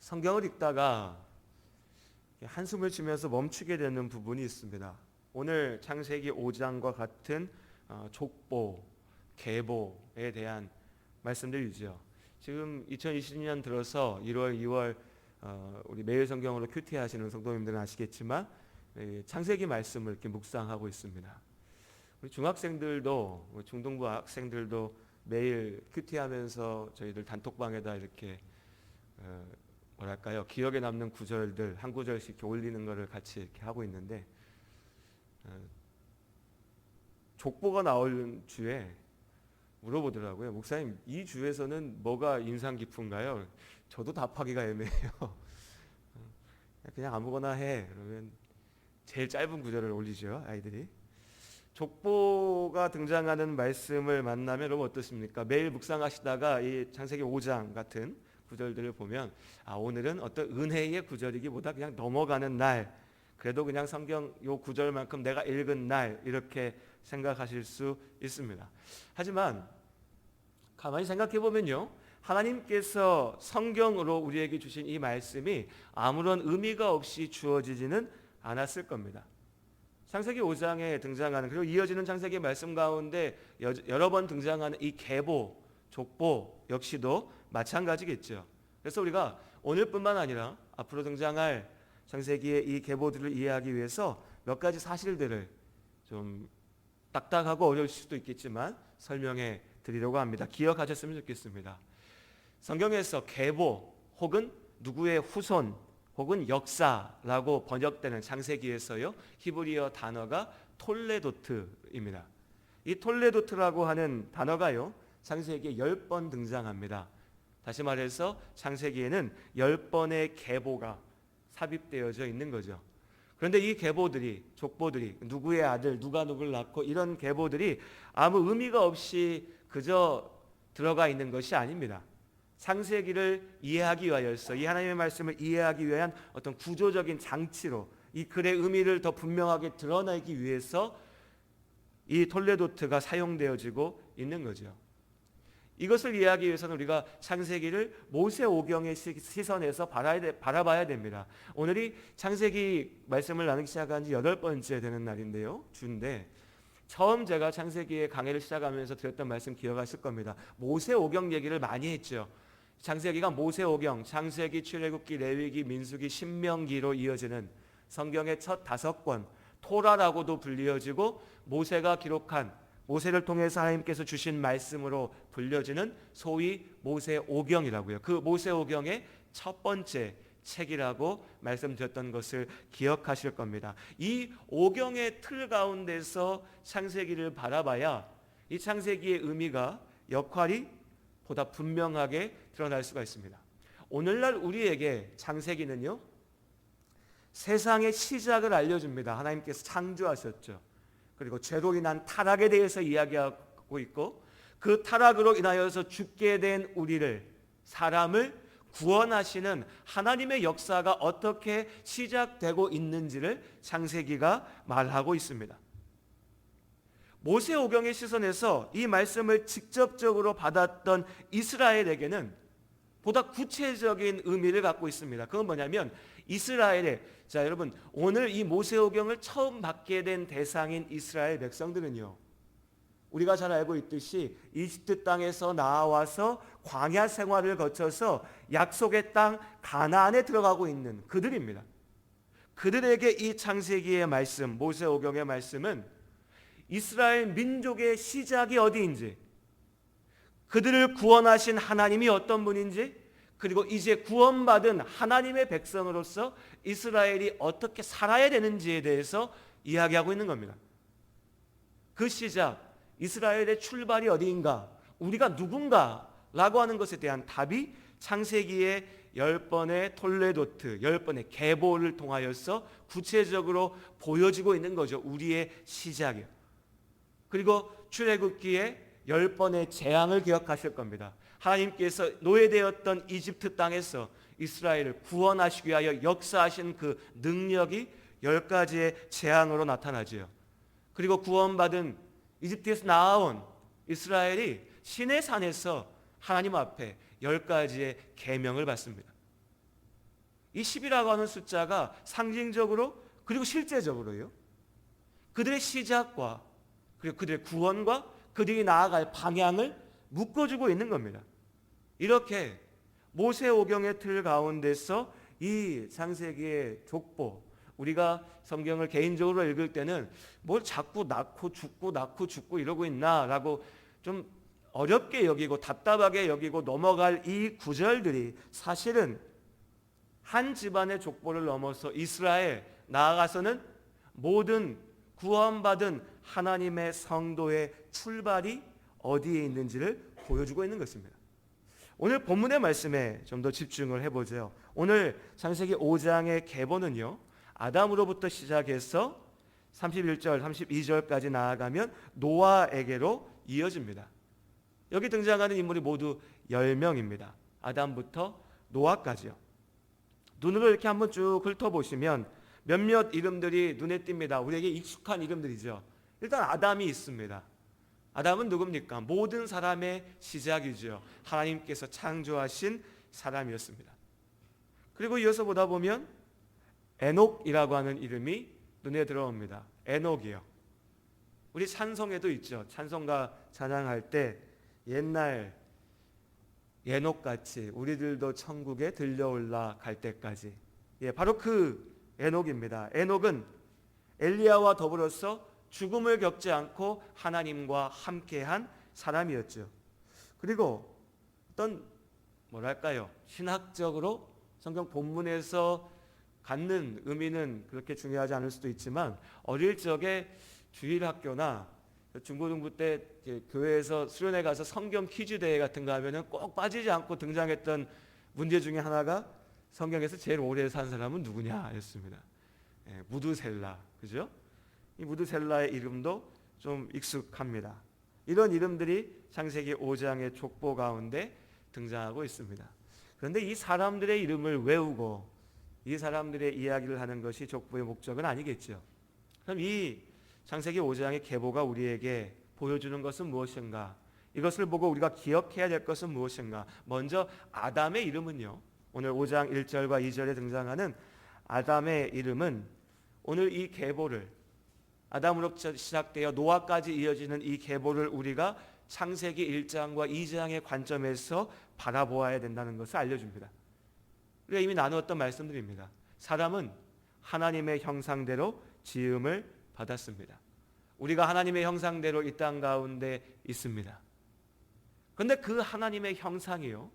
성경을 읽다가 한숨을 쉬면서 멈추게 되는 부분이 있습니다. 오늘 창세기 5장과 같은 족보, 계보에 대한 말씀들이죠. 지금 2020년 들어서 1월, 2월 우리 매일 성경으로 큐티 하시는 성도님들은 아시겠지만 창세기 말씀을 이렇게 묵상하고 있습니다. 우리 중학생들도 중등부 학생들도 매일 큐티하면서 저희들 단톡방에다 이렇게 기억에 남는 구절들 한 구절씩 이렇게 올리는 것을 같이 이렇게 하고 있는데 족보가 나올 주에 물어보더라고요. 목사님, 이 주에서는 뭐가 인상 깊은가요? 저도 답하기가 애매해요. 그냥 아무거나 해. 그러면 제일 짧은 구절을 올리죠, 아이들이. 족보가 등장하는 말씀을 만나면 여러분 어떻습니까? 매일 묵상하시다가 이 창세기 5장 같은 구절들을 보면 오늘은 어떤 은혜의 구절이기보다 그냥 넘어가는 날, 그래도 그냥 성경 요 구절만큼 내가 읽은 날, 이렇게 생각하실 수 있습니다. 하지만 가만히 생각해 보면요, 하나님께서 성경으로 우리에게 주신 이 말씀이 아무런 의미가 없이 주어지지는 않았을 겁니다. 창세기 5장에 등장하는, 그리고 이어지는 창세기 말씀 가운데 여러 번 등장하는 이 계보, 족보 역시도 마찬가지겠죠. 그래서 우리가 오늘뿐만 아니라 앞으로 등장할 창세기의 이 계보들을 이해하기 위해서 몇 가지 사실들을 좀 딱딱하고 어려울 수도 있겠지만 설명해 드리려고 합니다. 기억하셨으면 좋겠습니다. 성경에서 계보 혹은 누구의 후손 혹은 역사라고 번역되는 창세기에서요, 히브리어 단어가 톨레도트입니다. 이 톨레도트라고 하는 단어가요, 창세기에 10번 등장합니다. 다시 말해서 창세기에는 10번의 계보가 삽입되어져 있는 거죠. 그런데 이 계보들이, 족보들이, 누구의 아들, 누가 누구를 낳고, 이런 계보들이 아무 의미가 없이 그저 들어가 있는 것이 아닙니다. 창세기를 이해하기 위하여서, 이 하나님의 말씀을 이해하기 위한 어떤 구조적인 장치로 이 글의 의미를 더 분명하게 드러내기 위해서 이 톨레도트가 사용되어지고 있는 거죠. 이것을 이해하기 위해서는 우리가 창세기를 모세오경의 시선에서 바라봐야 됩니다. 오늘이 창세기 말씀을 나누기 시작한 지 8번째 되는 날인데요, 주인데, 처음 제가 창세기의 강해를 시작하면서 드렸던 말씀 기억하실 겁니다. 모세오경 얘기를 많이 했죠. 창세기가 모세오경, 창세기, 출애굽기, 레위기, 민수기, 신명기로 이어지는 성경의 첫 5권, 토라라고도 불리어지고 모세가 기록한, 모세를 통해서 하나님께서 주신 말씀으로 불려지는 소위 모세오경이라고요. 그 모세오경의 첫 번째 책이라고 말씀드렸던 것을 기억하실 겁니다. 이 오경의 틀 가운데서 창세기를 바라봐야 이 창세기의 의미가, 역할이 보다 분명하게 드러날 수가 있습니다. 오늘날 우리에게 창세기는요, 세상의 시작을 알려줍니다. 하나님께서 창조하셨죠. 그리고 죄로 인한 타락에 대해서 이야기하고 있고, 그 타락으로 인하여서 죽게 된 우리를, 사람을 구원하시는 하나님의 역사가 어떻게 시작되고 있는지를 창세기가 말하고 있습니다. 모세오경의 시선에서 이 말씀을 직접적으로 받았던 이스라엘에게는 보다 구체적인 의미를 갖고 있습니다. 그건 뭐냐면, 이스라엘의, 자 여러분, 오늘 이 모세오경을 처음 받게 된 대상인 이스라엘 백성들은요, 우리가 잘 알고 있듯이 이집트 땅에서 나와서 광야 생활을 거쳐서 약속의 땅 가나안에 들어가고 있는 그들입니다. 그들에게 이 창세기의 말씀, 모세오경의 말씀은 이스라엘 민족의 시작이 어디인지, 그들을 구원하신 하나님이 어떤 분인지, 그리고 이제 구원받은 하나님의 백성으로서 이스라엘이 어떻게 살아야 되는지에 대해서 이야기하고 있는 겁니다. 그 시작, 이스라엘의 출발이 어디인가, 우리가 누군가 라고 하는 것에 대한 답이 창세기의 10번의 톨레도트, 10번의 계보를 통하여서 구체적으로 보여지고 있는 거죠. 우리의 시작이요. 그리고 출애굽기의 10번의 재앙을 기억하실 겁니다. 하나님께서 노예되었던 이집트 땅에서 이스라엘을 구원하시기 위하여 역사하신 그 능력이 10가지의 재앙으로 나타나지요. 그리고 구원받은, 이집트에서 나아온 이스라엘이 시내산에서 하나님 앞에 10가지의 계명을 받습니다. 이 10이라고 하는 숫자가 상징적으로 그리고 실제적으로요, 그들의 시작과 그리고 그들의 구원과 그들이 나아갈 방향을 묶어주고 있는 겁니다. 이렇게 모세오경의 틀 가운데서 이 창세기의 족보, 우리가 성경을 개인적으로 읽을 때는 뭘 자꾸 낳고 죽고 이러고 있나라고 좀 어렵게 여기고 답답하게 여기고 넘어갈 이 구절들이 사실은 한 집안의 족보를 넘어서 이스라엘, 나아가서는 모든 구원받은 하나님의 성도의 출발이 어디에 있는지를 보여주고 있는 것입니다. 오늘 본문의 말씀에 좀 더 집중을 해보죠. 오늘 창세기 5장의 계보는요, 아담으로부터 시작해서 31절, 32절까지 나아가면 노아에게로 이어집니다. 여기 등장하는 인물이 모두 10명입니다. 아담부터 노아까지요. 눈으로 이렇게 한번 쭉 훑어보시면 몇몇 이름들이 눈에 띕니다. 우리에게 익숙한 이름들이죠. 일단 아담이 있습니다. 아담은 누굽니까? 모든 사람의 시작이죠. 하나님께서 창조하신 사람이었습니다. 그리고 이어서 보다 보면 에녹이라고 하는 이름이 눈에 들어옵니다. 에녹이요. 우리 찬송에도 있죠. 찬송가 찬양할 때 옛날 에녹같이 우리들도 천국에 들려올라 갈 때까지. 바로 그 에녹입니다. 에녹은 엘리야와 더불어서 죽음을 겪지 않고 하나님과 함께한 사람이었죠. 그리고 어떤 신학적으로 성경 본문에서 갖는 의미는 그렇게 중요하지 않을 수도 있지만, 어릴 적에 주일학교나 중고등부 때 교회에서 수련회 가서 성경 퀴즈 대회 같은 거 하면은 꼭 빠지지 않고 등장했던 문제 중에 하나가 성경에서 제일 오래 산 사람은 누구냐였습니다. 무드셀라, 그죠? 이 무드셀라의 이름도 좀 익숙합니다. 이런 이름들이 창세기 5장의 족보 가운데 등장하고 있습니다. 그런데 이 사람들의 이름을 외우고 이 사람들의 이야기를 하는 것이 족보의 목적은 아니겠죠. 그럼 이 창세기 5장의 계보가 우리에게 보여주는 것은 무엇인가? 이것을 보고 우리가 기억해야 될 것은 무엇인가? 먼저 아담의 이름은요, 오늘 5장 1절과 2절에 등장하는 아담의 이름은 오늘 이 계보를, 아담으로부터 시작되어 노아까지 이어지는 이 계보를 우리가 창세기 1장과 2장의 관점에서 바라보아야 된다는 것을 알려줍니다. 우리가 이미 나누었던 말씀들입니다. 사람은 하나님의 형상대로 지음을 받았습니다. 우리가 하나님의 형상대로 이 땅 가운데 있습니다. 그런데 그 하나님의 형상이요,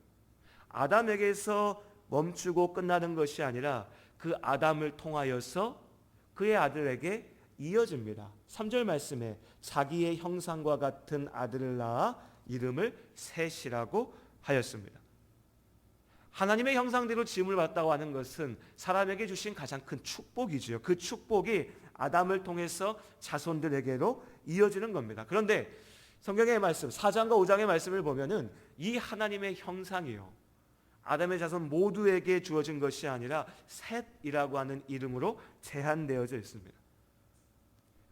아담에게서 멈추고 끝나는 것이 아니라 그 아담을 통하여서 그의 아들에게 이어집니다. 3절 말씀에 자기의 형상과 같은 아들을 낳아 이름을 셋이라고 하였습니다. 하나님의 형상대로 지음을 받았다고 하는 것은 사람에게 주신 가장 큰 축복이죠. 그 축복이 아담을 통해서 자손들에게로 이어지는 겁니다. 그런데 성경의 말씀 4장과 5장의 말씀을 보면은 이 하나님의 형상이요, 아담의 자손 모두에게 주어진 것이 아니라 셋이라고 하는 이름으로 제한되어져 있습니다.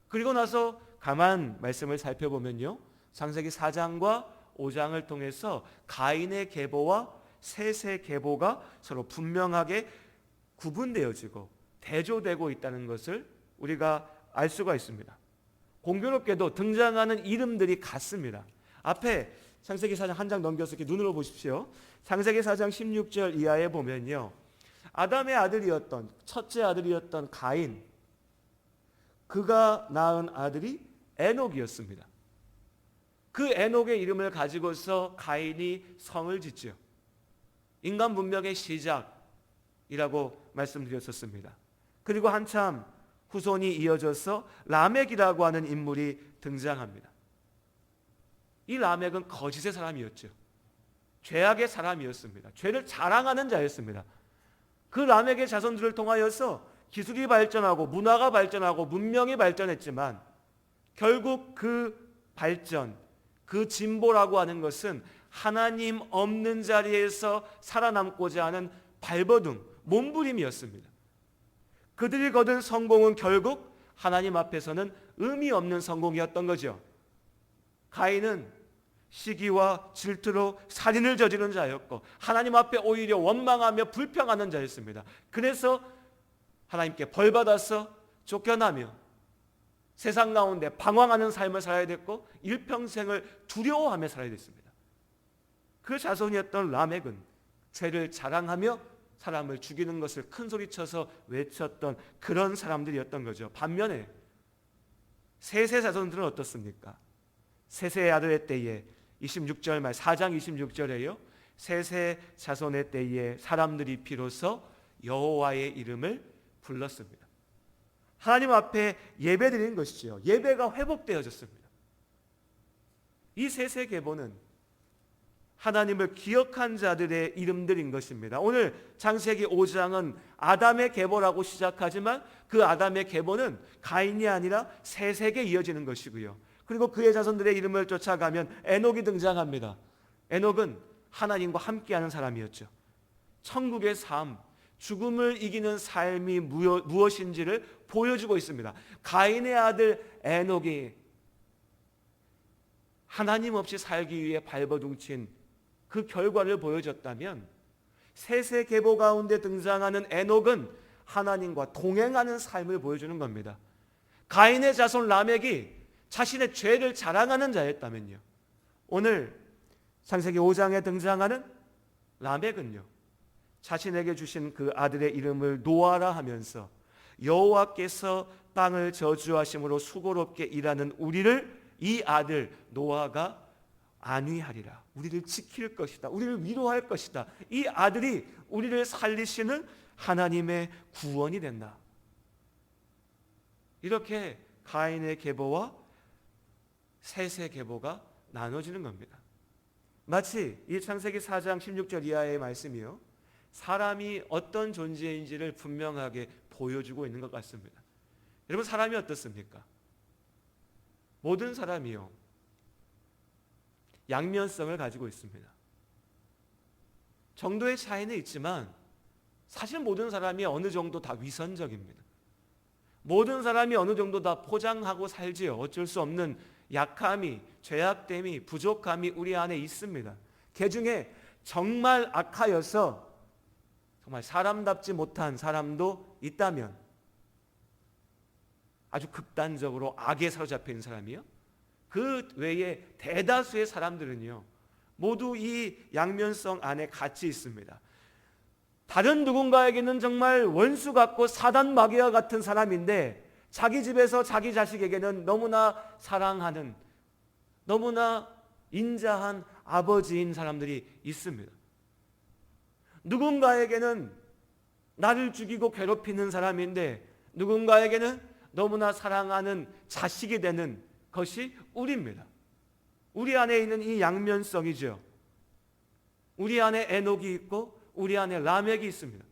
그리고 나서 가만 말씀을 살펴보면요, 창세기 4장과 5장을 통해서 가인의 계보와 셋의 계보가 서로 분명하게 구분되어지고 대조되고 있다는 것을 우리가 알 수가 있습니다. 공교롭게도 등장하는 이름들이 같습니다. 앞에 창세기 4장 한 장 넘겨서 이렇게 눈으로 보십시오. 창세기 4장 16절 이하에 보면요, 아담의 아들이었던, 첫째 아들이었던 가인, 그가 낳은 아들이 에녹이었습니다. 그 에녹의 이름을 가지고서 가인이 성을 짓죠. 인간 문명의 시작이라고 말씀드렸었습니다. 그리고 한참 후손이 이어져서 라멕이라고 하는 인물이 등장합니다. 이 라멕은 거짓의 사람이었죠. 죄악의 사람이었습니다. 죄를 자랑하는 자였습니다. 그 라멕의 자손들을 통하여서 기술이 발전하고 문화가 발전하고 문명이 발전했지만 결국 그 발전, 그 진보라고 하는 것은 하나님 없는 자리에서 살아남고자 하는 발버둥, 몸부림이었습니다. 그들이 거둔 성공은 결국 하나님 앞에서는 의미 없는 성공이었던 거죠. 가인은 시기와 질투로 살인을 저지른 자였고 하나님 앞에 오히려 원망하며 불평하는 자였습니다. 그래서 하나님께 벌받아서 쫓겨나며 세상 가운데 방황하는 삶을 살아야 됐고 일평생을 두려워하며 살아야 됐습니다. 그 자손이었던 라멕은 죄를 자랑하며 사람을 죽이는 것을 큰 소리쳐서 외쳤던 그런 사람들이었던 거죠. 반면에 셋의 자손들은 어떻습니까? 셋의 아들의 때에 26절 말 4장 26절에요. 셋의 자손의 때에 사람들이 비로소 여호와의 이름을 불렀습니다. 하나님 앞에 예배드리는 것이죠. 예배가 회복되어졌습니다. 이 셋의 계보는 하나님을 기억한 자들의 이름들인 것입니다. 오늘 창세기 5장은 아담의 계보라고 시작하지만 그 아담의 계보는 가인이 아니라 셋에게 이어지는 것이고요. 그리고 그의 자손들의 이름을 쫓아가면 에녹이 등장합니다. 에녹은 하나님과 함께하는 사람이었죠. 천국의 삶, 죽음을 이기는 삶이 무엇인지를 보여주고 있습니다. 가인의 아들 에녹이 하나님 없이 살기 위해 발버둥친 그 결과를 보여줬다면 셋의 계보 가운데 등장하는 에녹은 하나님과 동행하는 삶을 보여주는 겁니다. 가인의 자손 라멕이 자신의 죄를 자랑하는 자였다면요, 오늘 창세기 5장에 등장하는 라멕은요, 자신에게 주신 그 아들의 이름을 노아라 하면서 여호와께서 땅을 저주하심으로 수고롭게 일하는 우리를 이 아들 노아가 안위하리라, 우리를 지킬 것이다, 우리를 위로할 것이다, 이 아들이 우리를 살리시는 하나님의 구원이 된다. 이렇게 가인의 계보와 셋의 계보가 나눠지는 겁니다. 마치 이 창세기 4장 16절 이하의 말씀이요, 사람이 어떤 존재인지를 분명하게 보여주고 있는 것 같습니다. 여러분, 사람이 어떻습니까? 모든 사람이요, 양면성을 가지고 있습니다. 정도의 차이는 있지만 사실 모든 사람이 어느 정도 다 위선적입니다. 모든 사람이 어느 정도 다 포장하고 살지요. 어쩔 수 없는 약함이, 죄악됨이, 부족함이 우리 안에 있습니다. 그 중에 정말 악하여서 정말 사람답지 못한 사람도 있다면, 아주 극단적으로 악에 사로잡혀 있는 사람이요, 그 외에 대다수의 사람들은요 모두 이 양면성 안에 같이 있습니다. 다른 누군가에게는 정말 원수 같고 사단 마귀와 같은 사람인데 자기 집에서 자기 자식에게는 너무나 사랑하는, 너무나 인자한 아버지인 사람들이 있습니다. 누군가에게는 나를 죽이고 괴롭히는 사람인데 누군가에게는 너무나 사랑하는 자식이 되는 것이 우리입니다. 우리 안에 있는 이 양면성이죠. 우리 안에 에녹이 있고 우리 안에 라멕이 있습니다.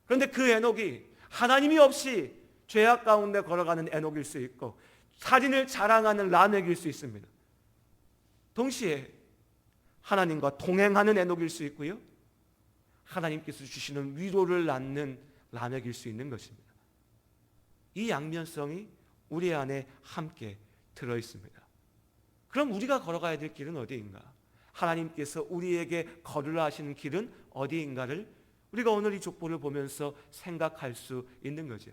그런데 그 에녹이 하나님이 없이 죄악 가운데 걸어가는 에녹일 수 있고 살인을 자랑하는 라멕일 수 있습니다. 동시에 하나님과 동행하는 에녹일 수 있고요, 하나님께서 주시는 위로를 낳는 라멕일 수 있는 것입니다. 이 양면성이 우리 안에 함께 들어 있습니다. 그럼 우리가 걸어가야 될 길은 어디인가? 하나님께서 우리에게 걸으라 하시는 길은 어디인가를 우리가 오늘 이 족보를 보면서 생각할 수 있는 거죠.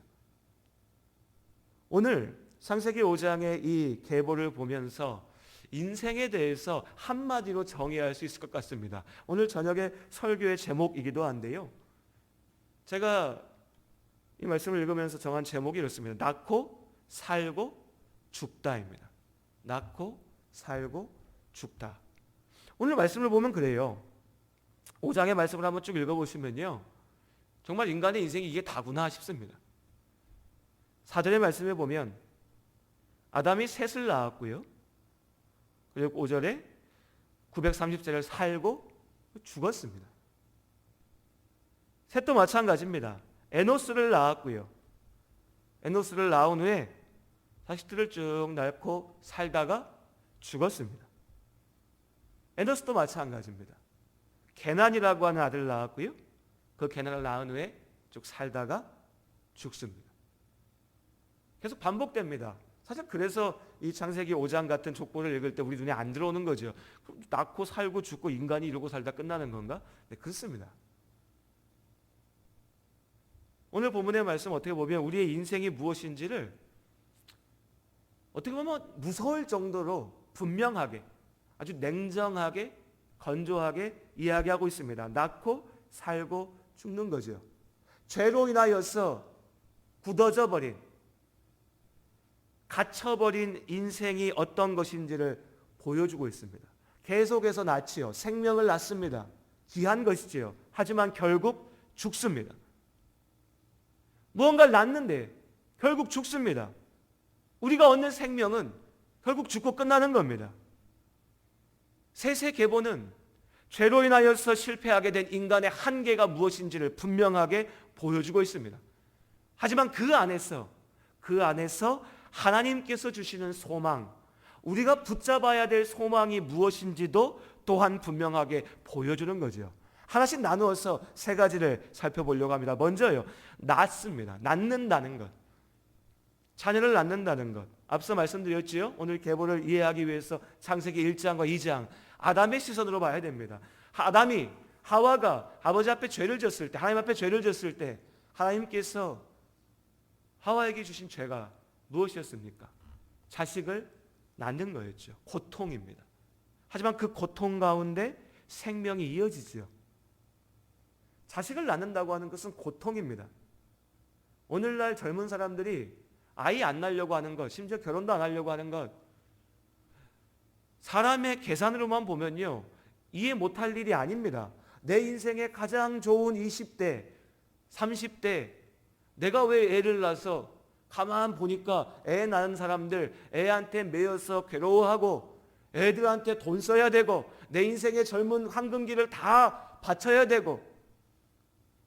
오늘 창세기 5장의 이 계보를 보면서 인생에 대해서 한마디로 정의할 수 있을 것 같습니다. 오늘 저녁에 설교의 제목이기도 한데요, 제가 이 말씀을 읽으면서 정한 제목이 이렇습니다. 낳고 살고 죽다입니다. 낳고 살고 죽다. 오늘 말씀을 보면 그래요. 5장의 말씀을 한번 쭉 읽어보시면요, 정말 인간의 인생이 이게 다구나 싶습니다. 4절의 말씀에 보면 아담이 셋을 낳았고요, 그리고 5절에 930세를 살고 죽었습니다. 셋도 마찬가지입니다. 에노스를 낳았고요, 에노스를 낳은 후에 자식들을 쭉 낳고 살다가 죽었습니다. 에노스도 마찬가지입니다. 게난이라고 하는 아들을 낳았고요, 그 게난을 낳은 후에 쭉 살다가 죽습니다. 계속 반복됩니다. 사실 그래서 이 창세기 5장 같은 족보를 읽을 때 우리 눈에 안 들어오는 거죠. 낳고 살고 죽고 인간이 이러고 살다 끝나는 건가? 네, 그렇습니다. 오늘 본문의 말씀 어떻게 보면 우리의 인생이 무엇인지를 어떻게 보면 무서울 정도로 분명하게, 아주 냉정하게, 건조하게 이야기하고 있습니다. 낳고 살고 죽는 거죠. 죄로 인하여서 굳어져 버린, 갇혀버린 인생이 어떤 것인지를 보여주고 있습니다. 계속해서 낳지요. 생명을 낳습니다. 귀한 것이지요. 하지만 결국 죽습니다. 무언가를 낳는데 결국 죽습니다. 우리가 얻는 생명은 결국 죽고 끝나는 겁니다. 세세계보는 죄로 인하여서 실패하게 된 인간의 한계가 무엇인지를 분명하게 보여주고 있습니다. 하지만 그 안에서 하나님께서 주시는 소망, 우리가 붙잡아야 될 소망이 무엇인지도 또한 분명하게 보여주는 거죠. 하나씩 나누어서 세 가지를 살펴보려고 합니다. 먼저요, 낳습니다. 낳는다는 것. 자녀를 낳는다는 것. 앞서 말씀드렸지요. 오늘 계보를 이해하기 위해서 창세기 1장과 2장 아담의 시선으로 봐야 됩니다. 아담이 하와가 아버지 앞에 죄를 졌을 때, 하나님 앞에 죄를 졌을 때 하나님께서 하와에게 주신 죄가 무엇이었습니까? 자식을 낳는 거였죠. 고통입니다. 하지만 그 고통 가운데 생명이 이어지죠. 자식을 낳는다고 하는 것은 고통입니다. 오늘날 젊은 사람들이 아이 안 낳으려고 하는 것, 심지어 결혼도 안 하려고 하는 것, 사람의 계산으로만 보면요, 이해 못할 일이 아닙니다. 내 인생의 가장 좋은 20대, 30대, 내가 왜 애를 낳아서 가만 보니까 애 낳은 사람들 애한테 매여서 괴로워하고 애들한테 돈 써야 되고 내 인생의 젊은 황금기를 다 바쳐야 되고,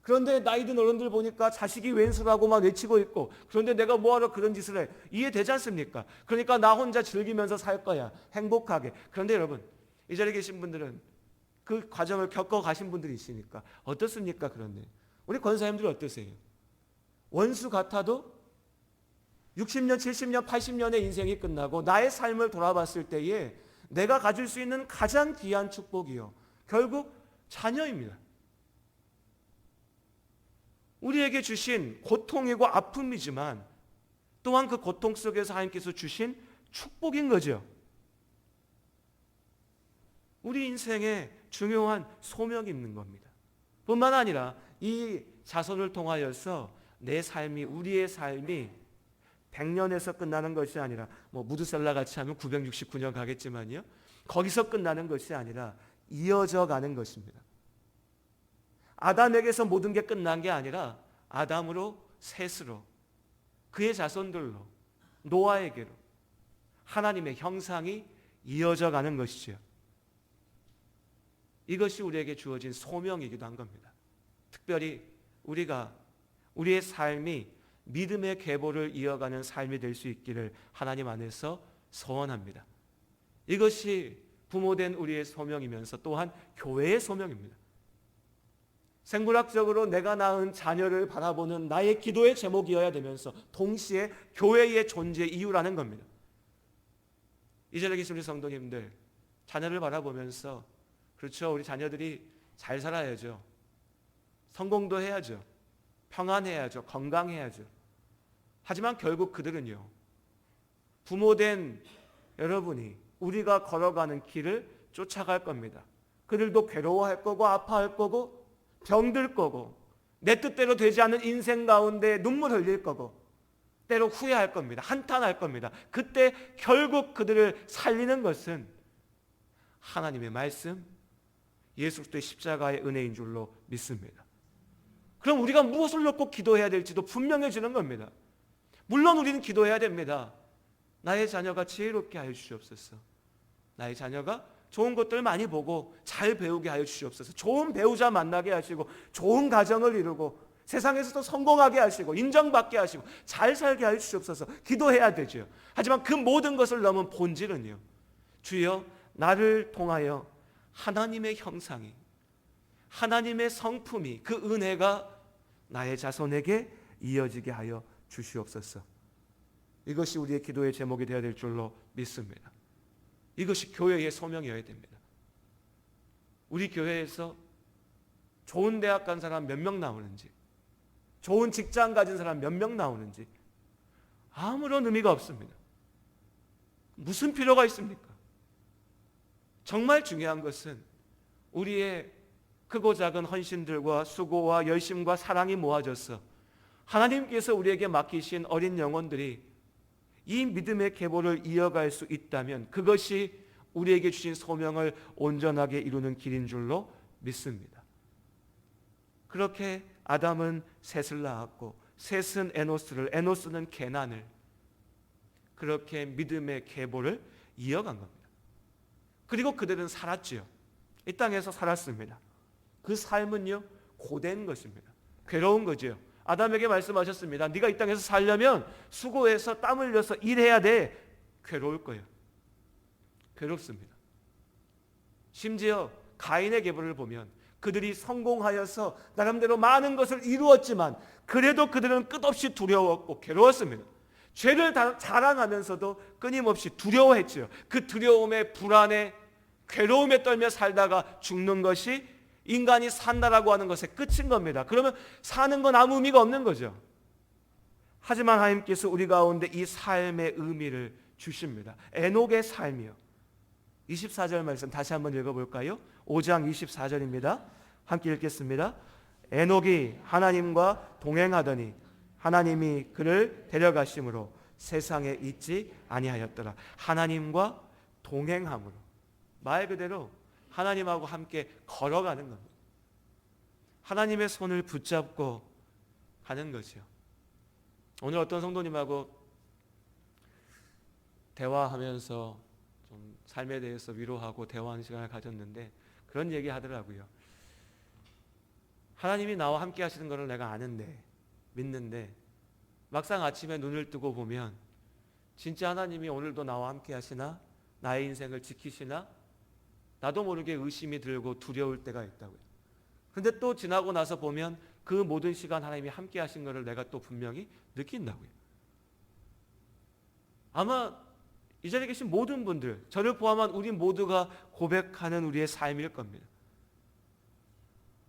그런데 나이 든 어른들 보니까 자식이 왼수라고 막 외치고 있고, 그런데 내가 뭐하러 그런 짓을 해? 이해되지 않습니까? 그러니까 나 혼자 즐기면서 살 거야, 행복하게. 그런데 여러분, 이 자리에 계신 분들은 그 과정을 겪어 가신 분들이 있으니까 어떻습니까? 그런데 우리 권사님들이 어떠세요? 원수 같아도 60년, 70년, 80년의 인생이 끝나고 나의 삶을 돌아봤을 때에 내가 가질 수 있는 가장 귀한 축복이요, 결국 자녀입니다. 우리에게 주신 고통이고 아픔이지만 또한 그 고통 속에서 하나님께서 주신 축복인 거죠. 우리 인생에 중요한 소명이 있는 겁니다. 뿐만 아니라 이 자손을 통하여서 내 삶이, 우리의 삶이 100년에서 끝나는 것이 아니라, 뭐 무드셀라 같이 하면 969년 가겠지만요, 거기서 끝나는 것이 아니라 이어져 가는 것입니다. 아담에게서 모든 게 끝난 게 아니라 아담으로 셋으로, 그의 자손들로, 노아에게로 하나님의 형상이 이어져 가는 것이죠. 이것이 우리에게 주어진 소명이기도 한 겁니다. 특별히 우리의 삶이 믿음의 계보를 이어가는 삶이 될 수 있기를 하나님 안에서 소원합니다. 이것이 부모된 우리의 소명이면서 또한 교회의 소명입니다. 생물학적으로 내가 낳은 자녀를 바라보는 나의 기도의 제목이어야 되면서 동시에 교회의 존재 이유라는 겁니다. 이 자리에 계신 우리 성도님들, 자녀를 바라보면서, 그렇죠, 우리 자녀들이 잘 살아야죠, 성공도 해야죠, 평안해야죠, 건강해야죠. 하지만 결국 그들은요, 부모된 여러분이 우리가 걸어가는 길을 쫓아갈 겁니다. 그들도 괴로워할 거고 아파할 거고 병들 거고 내 뜻대로 되지 않는 인생 가운데 눈물 흘릴 거고 때로 후회할 겁니다. 한탄할 겁니다. 그때 결국 그들을 살리는 것은 하나님의 말씀, 예수 그리스도의 십자가의 은혜인 줄로 믿습니다. 그럼 우리가 무엇을 놓고 기도해야 될지도 분명해지는 겁니다. 물론 우리는 기도해야 됩니다. 나의 자녀가 지혜롭게 하여 주시옵소서. 나의 자녀가 좋은 것들을 많이 보고 잘 배우게 하여 주시옵소서. 좋은 배우자 만나게 하시고 좋은 가정을 이루고 세상에서도 성공하게 하시고 인정받게 하시고 잘 살게 하여 주시옵소서. 기도해야 되죠. 하지만 그 모든 것을 넘은 본질은요, 주여 나를 통하여 하나님의 형상이, 하나님의 성품이, 그 은혜가 나의 자손에게 이어지게 하여 주시옵소서. 이것이 우리의 기도의 제목이 되어야 될 줄로 믿습니다. 이것이 교회의 소명이어야 됩니다. 우리 교회에서 좋은 대학 간 사람 몇 명 나오는지, 좋은 직장 가진 사람 몇 명 나오는지 아무런 의미가 없습니다. 무슨 필요가 있습니까? 정말 중요한 것은 우리의 크고 작은 헌신들과 수고와 열심과 사랑이 모아져서 하나님께서 우리에게 맡기신 어린 영혼들이 이 믿음의 계보를 이어갈 수 있다면 그것이 우리에게 주신 소명을 온전하게 이루는 길인 줄로 믿습니다. 그렇게 아담은 셋을 낳았고 셋은 에노스를, 에노스는 게난을, 그렇게 믿음의 계보를 이어간 겁니다. 그리고 그들은 살았지요. 이 땅에서 살았습니다. 그 삶은요, 고된 것입니다. 괴로운 거지요. 아담에게 말씀하셨습니다. 네가 이 땅에서 살려면 수고해서 땀 흘려서 일해야 돼. 괴로울 거예요. 괴롭습니다. 심지어 가인의 계보를 보면 그들이 성공하여서 나름대로 많은 것을 이루었지만 그래도 그들은 끝없이 두려웠고 괴로웠습니다. 죄를 자랑하면서도 끊임없이 두려워했죠. 그 두려움에, 불안에, 괴로움에 떨며 살다가 죽는 것이 인간이 산다라고 하는 것의 끝인 겁니다. 그러면 사는 건 아무 의미가 없는 거죠. 하지만 하나님께서 우리 가운데 이 삶의 의미를 주십니다. 에녹의 삶이요. 24절 말씀 다시 한번 읽어볼까요? 5장 24절입니다. 함께 읽겠습니다. 에녹이 하나님과 동행하더니 하나님이 그를 데려가심으로 세상에 있지 아니하였더라. 하나님과 동행함으로, 말 그대로 하나님하고 함께 걸어가는 겁니다. 하나님의 손을 붙잡고 가는 거죠. 오늘 어떤 성도님하고 대화하면서 좀 삶에 대해서 위로하고 대화하는 시간을 가졌는데 그런 얘기 하더라고요. 하나님이 나와 함께 하시는 것을 내가 아는데, 믿는데 막상 아침에 눈을 뜨고 보면 진짜 하나님이 오늘도 나와 함께 하시나? 나의 인생을 지키시나? 나도 모르게 의심이 들고 두려울 때가 있다고요. 그런데 또 지나고 나서 보면 그 모든 시간 하나님이 함께 하신 것을 내가 또 분명히 느낀다고요. 아마 이 자리에 계신 모든 분들, 저를 포함한 우리 모두가 고백하는 우리의 삶일 겁니다.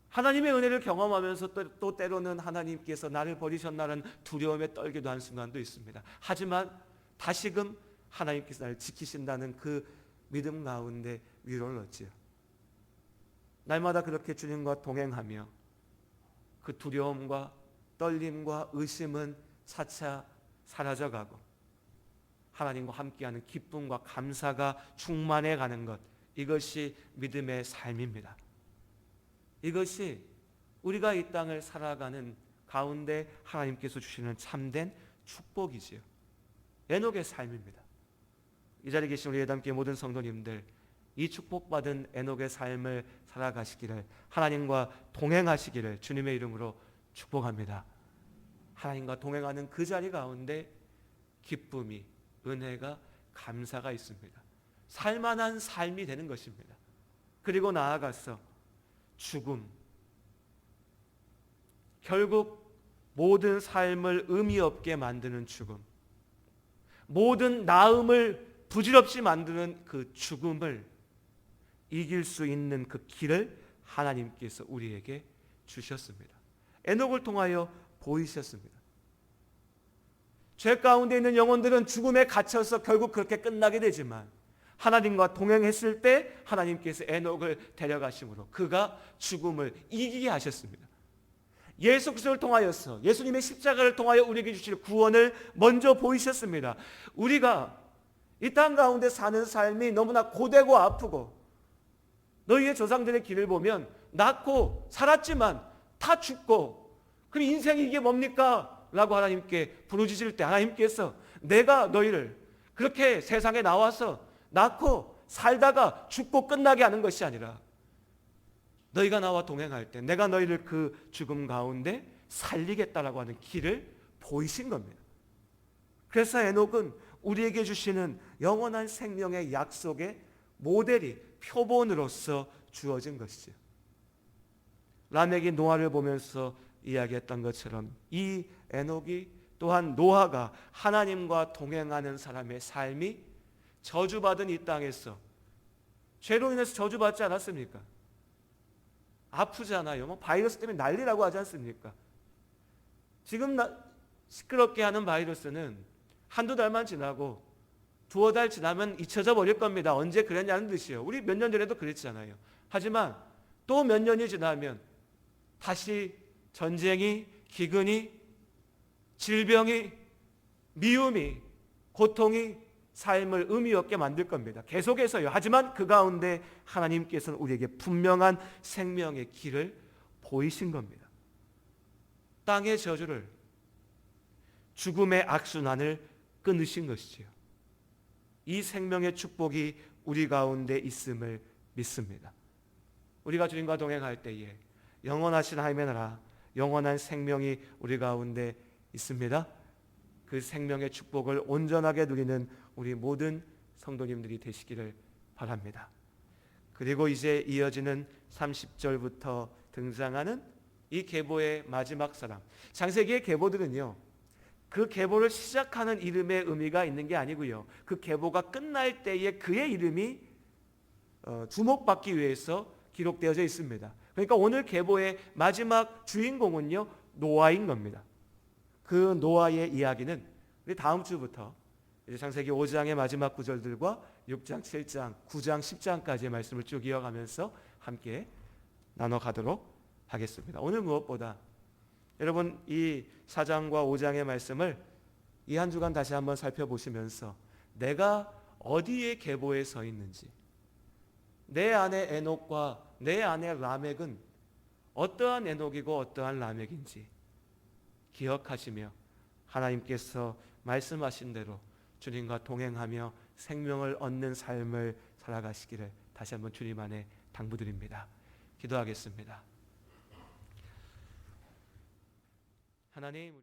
하나님의 은혜를 경험하면서 또 때로는 하나님께서 나를 버리셨나라는 두려움에 떨기도 한 순간도 있습니다. 하지만 다시금 하나님께서 나를 지키신다는 그 믿음 가운데 위로를 얻지요. 날마다 그렇게 주님과 동행하며 그 두려움과 떨림과 의심은 차차 사라져가고 하나님과 함께하는 기쁨과 감사가 충만해 가는 것, 이것이 믿음의 삶입니다. 이것이 우리가 이 땅을 살아가는 가운데 하나님께서 주시는 참된 축복이지요. 에녹의 삶입니다. 이 자리에 계신 우리 예담교회 모든 성도님들, 이 축복받은 에녹의 삶을 살아가시기를, 하나님과 동행하시기를 주님의 이름으로 축복합니다. 하나님과 동행하는 그 자리 가운데 기쁨이, 은혜가, 감사가 있습니다. 살만한 삶이 되는 것입니다. 그리고 나아가서 죽음, 결국 모든 삶을 의미 없게 만드는 죽음, 모든 나음을 부질없이 만드는 그 죽음을 이길 수 있는 그 길을 하나님께서 우리에게 주셨습니다. 에녹을 통하여 보이셨습니다. 죄 가운데 있는 영혼들은 죽음에 갇혀서 결국 그렇게 끝나게 되지만 하나님과 동행했을 때 하나님께서 에녹을 데려가심으로 그가 죽음을 이기게 하셨습니다. 예수 그리스도를 통하여서, 예수님의 십자가를 통하여 우리에게 주실 구원을 먼저 보이셨습니다. 우리가 이 땅 가운데 사는 삶이 너무나 고되고 아프고, 너희의 조상들의 길을 보면 낳고 살았지만 다 죽고, 그럼 인생이 이게 뭡니까? 라고 하나님께 부르짖을 때 하나님께서 내가 너희를 그렇게 세상에 나와서 낳고 살다가 죽고 끝나게 하는 것이 아니라 너희가 나와 동행할 때 내가 너희를 그 죽음 가운데 살리겠다라고 하는 길을 보이신 겁니다. 그래서 에녹은 우리에게 주시는 영원한 생명의 약속의 모델이, 표본으로서 주어진 것이죠. 라멕이 노아를 보면서 이야기했던 것처럼 이 에녹이 또한 노아가 하나님과 동행하는 사람의 삶이 저주받은 이 땅에서 죄로 인해서 저주받지 않았습니까? 아프잖아요. 뭐 바이러스 때문에 난리라고 하지 않습니까? 지금 시끄럽게 하는 바이러스는 한두 달만 지나고 두어 달 지나면 잊혀져 버릴 겁니다. 언제 그랬냐는 듯이요. 우리 몇 년 전에도 그랬잖아요. 하지만 또 몇 년이 지나면 다시 전쟁이, 기근이, 질병이, 미움이, 고통이 삶을 의미 없게 만들 겁니다. 계속해서요. 하지만 그 가운데 하나님께서는 우리에게 분명한 생명의 길을 보이신 겁니다. 땅의 저주를, 죽음의 악순환을 끊으신 것이지요. 이 생명의 축복이 우리 가운데 있음을 믿습니다. 우리가 주님과 동행할 때에 영원하신 하나님의 나라, 영원한 생명이 우리 가운데 있습니다. 그 생명의 축복을 온전하게 누리는 우리 모든 성도님들이 되시기를 바랍니다. 그리고 이제 이어지는 30절부터 등장하는 이 계보의 마지막 사람. 창세기의 계보들은요, 그 계보를 시작하는 이름의 의미가 있는 게 아니고요, 그 계보가 끝날 때에 그의 이름이 주목받기 위해서 기록되어져 있습니다. 그러니까 오늘 계보의 마지막 주인공은요, 노아인 겁니다. 그 노아의 이야기는 우리 다음 주부터 창세기 5장의 마지막 구절들과 6장, 7장, 9장, 10장까지의 말씀을 쭉 이어가면서 함께 나눠가도록 하겠습니다. 오늘 무엇보다 여러분 이 4장과 5장의 말씀을 이 한 주간 다시 한번 살펴보시면서 내가 어디에 계보에 서 있는지, 내 안에 에녹과 내 안에 라멕은 어떠한 에녹이고 어떠한 라멕인지 기억하시며 하나님께서 말씀하신 대로 주님과 동행하며 생명을 얻는 삶을 살아가시기를 다시 한번 주님 안에 당부드립니다. 기도하겠습니다. 하나님,